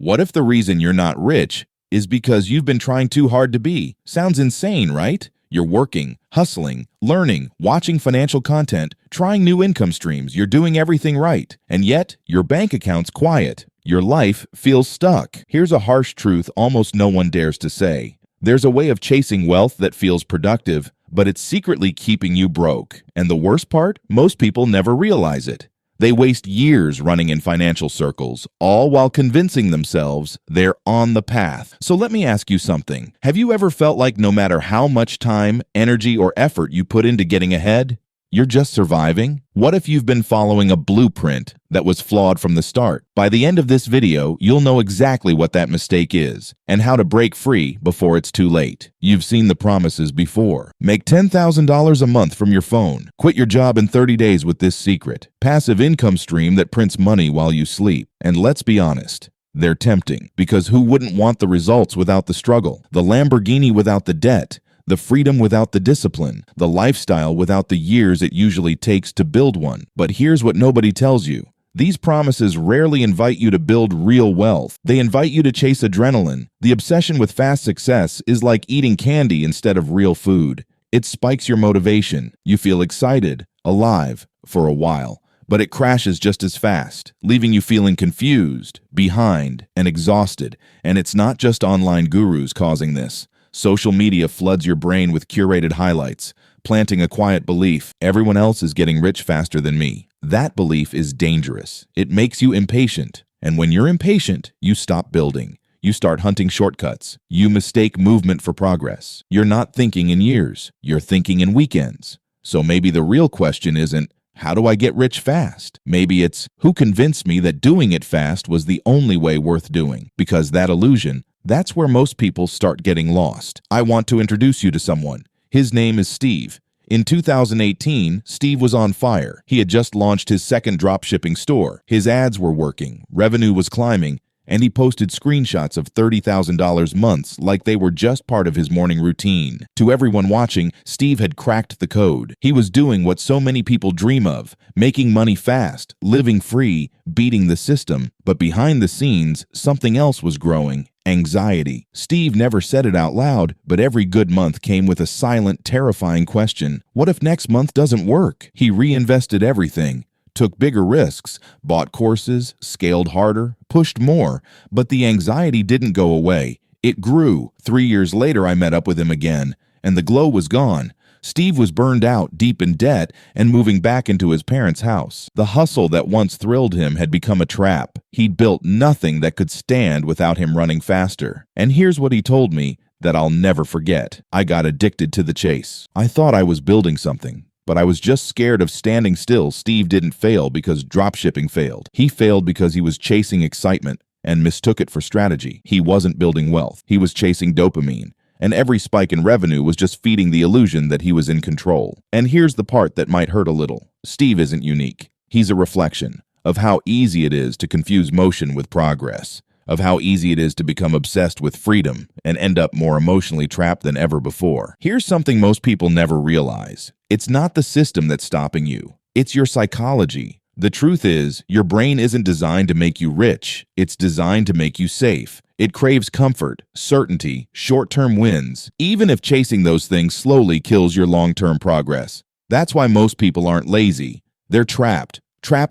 What if the reason you're not rich is because you've been trying too hard to be? Sounds insane, right? You're working, hustling, learning, watching financial content, trying new income streams. You're doing everything right. And yet, your bank account's quiet. Your life feels stuck. Here's a harsh truth almost no one dares to say. There's a way of chasing wealth that feels productive, but it's secretly keeping you broke. And the worst part? Most people never realize it. They waste years running in financial circles, all while convincing themselves they're on the path. So let me ask you something. Have you ever felt like no matter how much time, energy, or effort you put into getting ahead, you're just surviving? What if you've been following a blueprint that was flawed from the start? By the end of this video, you'll know exactly what that mistake is and how to break free before it's too late. You've seen the promises before. Make $10,000 a month from your phone. Quit your job in 30 days with this secret. Passive income stream that prints money while you sleep. And let's be honest, they're tempting, because who wouldn't want the results without the struggle? The Lamborghini without the debt, the freedom without the discipline, the lifestyle without the years it usually takes to build one. But here's what nobody tells you. These promises rarely invite you to build real wealth. They invite you to chase adrenaline. The obsession with fast success is like eating candy instead of real food. It spikes your motivation. You feel excited, alive, for a while. But it crashes just as fast, leaving you feeling confused, behind, and exhausted. And it's not just online gurus causing this. Social media floods your brain with curated highlights, planting a quiet belief, everyone else is getting rich faster than me. That belief is dangerous. It makes you impatient. And when you're impatient, you stop building. You start hunting shortcuts. You mistake movement for progress. You're not thinking in years. You're thinking in weekends. So maybe the real question isn't, how do I get rich fast? Maybe it's, who convinced me that doing it fast was the only way worth doing? Because that illusion, that's where most people start getting lost. I want to introduce you to someone. His name is Steve. In 2018, Steve was on fire. He had just launched his second dropshipping store. His ads were working, revenue was climbing, and he posted screenshots of $30,000 months like they were just part of his morning routine. To everyone watching, Steve had cracked the code. He was doing what so many people dream of, making money fast, living free, beating the system. But behind the scenes, something else was growing. Anxiety. Steve never said it out loud, but every good month came with a silent, terrifying question. What if next month doesn't work? He reinvested everything, took bigger risks, bought courses, scaled harder, pushed more, but the anxiety didn't go away. It grew. 3 years later, I met up with him again, and the glow was gone. Steve was burned out, deep in debt, and moving back into his parents' house. The hustle that once thrilled him had become a trap. He'd built nothing that could stand without him running faster. And here's what he told me that I'll never forget. I got addicted to the chase. I thought I was building something, but I was just scared of standing still. Steve didn't fail because dropshipping failed. He failed because he was chasing excitement and mistook it for strategy. He wasn't building wealth. He was chasing dopamine. And every spike in revenue was just feeding the illusion that he was in control. And here's the part that might hurt a little. Steve isn't unique. He's a reflection of how easy it is to confuse motion with progress, of how easy it is to become obsessed with freedom and end up more emotionally trapped than ever before. Here's something most people never realize. It's not the system that's stopping you. It's your psychology. The truth is, your brain isn't designed to make you rich. It's designed to make you safe. It craves comfort, certainty, short-term wins, even if chasing those things slowly kills your long-term progress. That's why most people aren't lazy. They're trapped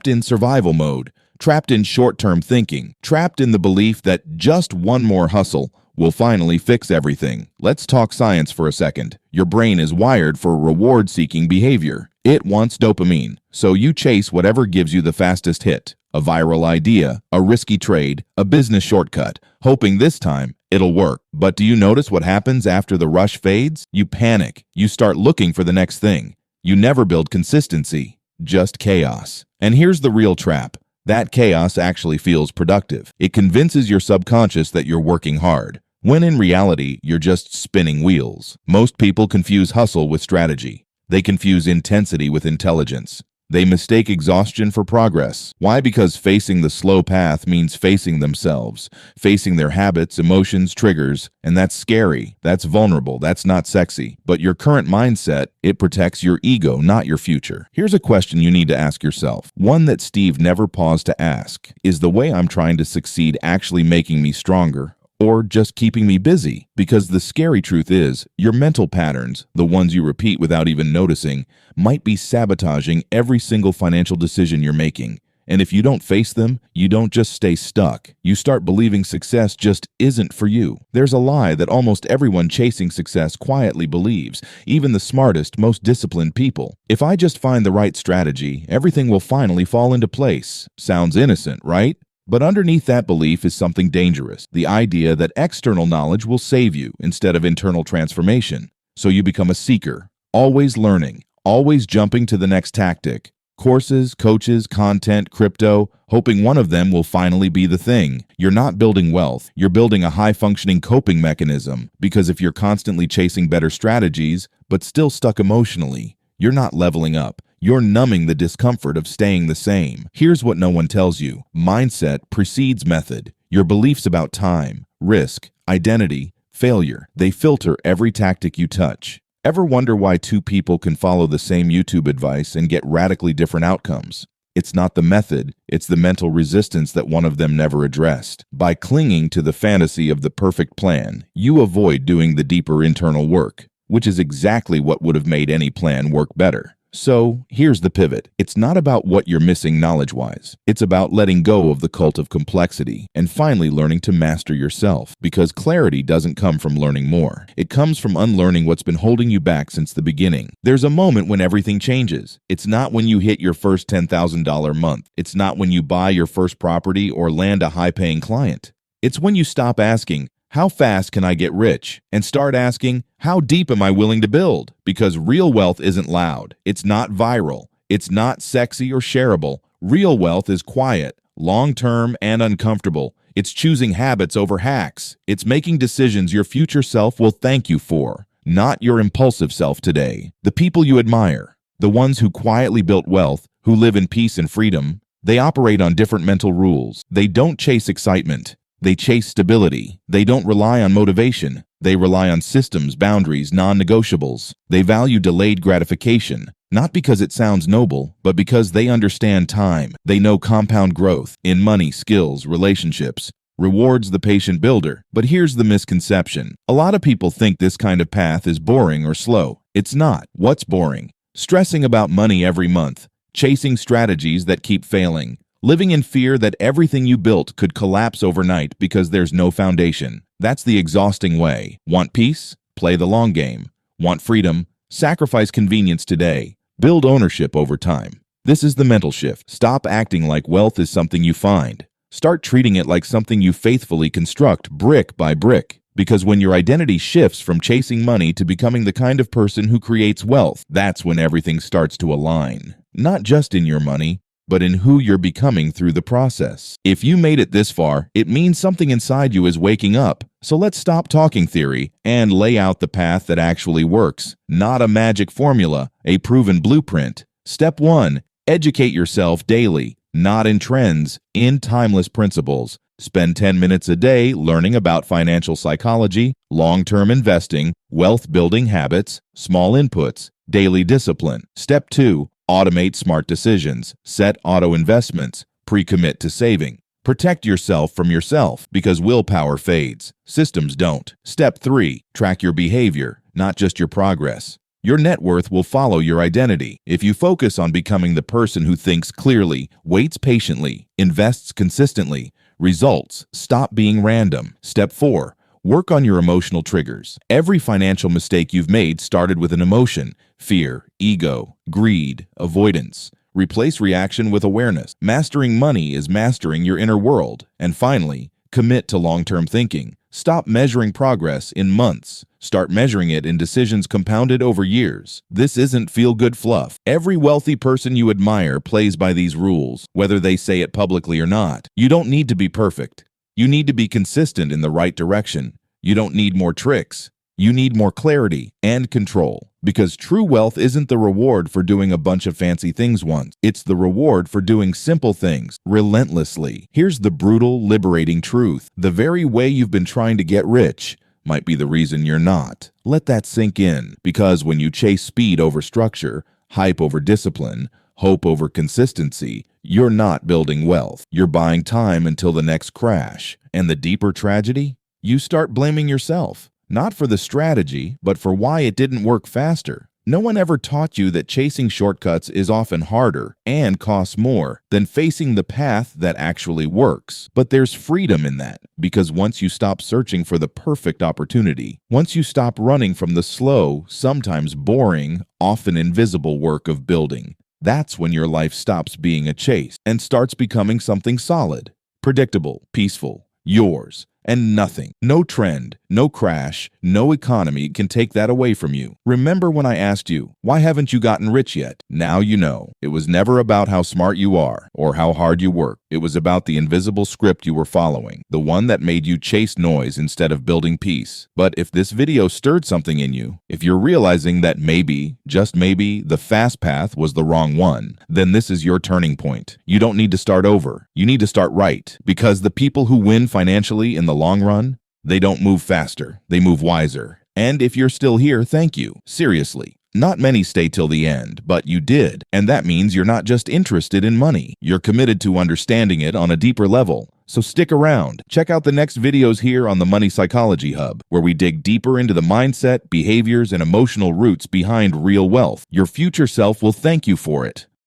in survival mode, trapped in short-term thinking, trapped in the belief that just one more hustle will finally fix everything. Let's talk science for a second. Your brain is wired for reward-seeking behavior. It wants dopamine, so you chase whatever gives you the fastest hit. A viral idea, a risky trade, a business shortcut, hoping this time it'll work. But do you notice what happens after the rush fades? You panic. You start looking for the next thing. You never build consistency, just chaos. And here's the real trap. That chaos actually feels productive. It convinces your subconscious that you're working hard, when in reality, you're just spinning wheels. Most people confuse hustle with strategy. They confuse intensity with intelligence. They mistake exhaustion for progress. Why? Because facing the slow path means facing themselves, facing their habits, emotions, triggers, and that's scary, that's vulnerable, that's not sexy. But your current mindset, it protects your ego, not your future. Here's a question you need to ask yourself, one that Steve never paused to ask. Is the way I'm trying to succeed actually making me stronger, or just keeping me busy? Because the scary truth is, your mental patterns, the ones you repeat without even noticing, might be sabotaging every single financial decision you're making. And if you don't face them, you don't just stay stuck. You start believing success just isn't for you. There's a lie that almost everyone chasing success quietly believes, even the smartest, most disciplined people. If I just find the right strategy, everything will finally fall into place. Sounds innocent, right? But underneath that belief is something dangerous, the idea that external knowledge will save you instead of internal transformation. So you become a seeker, always learning, always jumping to the next tactic. Courses, coaches, content, crypto, hoping one of them will finally be the thing. You're not building wealth, you're building a high-functioning coping mechanism, because if you're constantly chasing better strategies, but still stuck emotionally, you're not leveling up. You're numbing the discomfort of staying the same. Here's what no one tells you. Mindset precedes method. Your beliefs about time, risk, identity, failure, they filter every tactic you touch. Ever wonder why two people can follow the same YouTube advice and get radically different outcomes? It's not the method, it's the mental resistance that one of them never addressed. By clinging to the fantasy of the perfect plan, you avoid doing the deeper internal work, which is exactly what would have made any plan work better. So, here's the pivot. It's not about what you're missing knowledge-wise. It's about letting go of the cult of complexity and finally learning to master yourself. Because clarity doesn't come from learning more. It comes from unlearning what's been holding you back since the beginning. There's a moment when everything changes. It's not when you hit your first $10,000 month. It's not when you buy your first property or land a high-paying client. It's when you stop asking, how fast can I get rich? And start asking, how deep am I willing to build? Because real wealth isn't loud. It's not viral. It's not sexy or shareable. Real wealth is quiet, long-term, and uncomfortable. It's choosing habits over hacks. It's making decisions your future self will thank you for, not your impulsive self today. The people you admire, the ones who quietly built wealth, who live in peace and freedom, they operate on different mental rules. They don't chase excitement. They chase stability. They don't rely on motivation. They rely on systems, boundaries, non-negotiables. They value delayed gratification, not because it sounds noble, but because they understand time. They know compound growth in money, skills, relationships, rewards the patient builder. But here's the misconception. A lot of people think this kind of path is boring or slow. It's not. What's boring? Stressing about money every month, chasing strategies that keep failing, living in fear that everything you built could collapse overnight because there's no foundation. That's the exhausting way. Want peace? Play the long game. Want freedom? Sacrifice convenience today. Build ownership over time. This is the mental shift. Stop acting like wealth is something you find. Start treating it like something you faithfully construct brick by brick. Because when your identity shifts from chasing money to becoming the kind of person who creates wealth, that's when everything starts to align. Not just in your money, but in who you're becoming through the process. If you made it this far, it means something inside you is waking up. So let's stop talking theory and lay out the path that actually works. Not a magic formula, a proven blueprint. Step 1, educate yourself daily, not in trends, in timeless principles. Spend 10 minutes a day learning about financial psychology, long-term investing, wealth-building habits, small inputs, daily discipline. Step 2, automate smart decisions, set auto investments, pre-commit to saving. Protect yourself from yourself because willpower fades. Systems don't. Step 3, track your behavior, not just your progress. Your net worth will follow your identity. If you focus on becoming the person who thinks clearly, waits patiently, invests consistently, results stop being random. Step 4, work on your emotional triggers. Every financial mistake you've made started with an emotion: fear, ego, greed, avoidance. Replace reaction with awareness. Mastering money is mastering your inner world. And finally, commit to long-term thinking. Stop measuring progress in months. Start measuring it in decisions compounded over years. This isn't feel-good fluff. Every wealthy person you admire plays by these rules, whether they say it publicly or not. You don't need to be perfect. You need to be consistent in the right direction. You don't need more tricks. You need more clarity and control. Because true wealth isn't the reward for doing a bunch of fancy things once. It's the reward for doing simple things relentlessly. Here's the brutal, liberating truth. The very way you've been trying to get rich might be the reason you're not. Let that sink in, because when you chase speed over structure, hype over discipline, hope over consistency, you're not building wealth. You're buying time until the next crash. And the deeper tragedy? You start blaming yourself, not for the strategy, but for why it didn't work faster. No one ever taught you that chasing shortcuts is often harder and costs more than facing the path that actually works. But there's freedom in that, because once you stop searching for the perfect opportunity, once you stop running from the slow, sometimes boring, often invisible work of building, that's when your life stops being a chase and starts becoming something solid, predictable, peaceful, yours. And nothing, no trend, no crash, no economy can take that away from you. Remember when I asked you, why haven't you gotten rich yet? Now you know. It was never about how smart you are or how hard you work. It was about the invisible script you were following, the one that made you chase noise instead of building peace. But if this video stirred something in you, if you're realizing that maybe, just maybe, the fast path was the wrong one, then this is your turning point. You don't need to start over. You need to start right. Because the people who win financially in the long run, they don't move faster, they move wiser. And if you're still here, thank you. Seriously. Not many stay till the end, but you did. And that means you're not just interested in money. You're committed to understanding it on a deeper level. So stick around. Check out the next videos here on the Money Psychology Hub, where we dig deeper into the mindset, behaviors, and emotional roots behind real wealth. Your future self will thank you for it.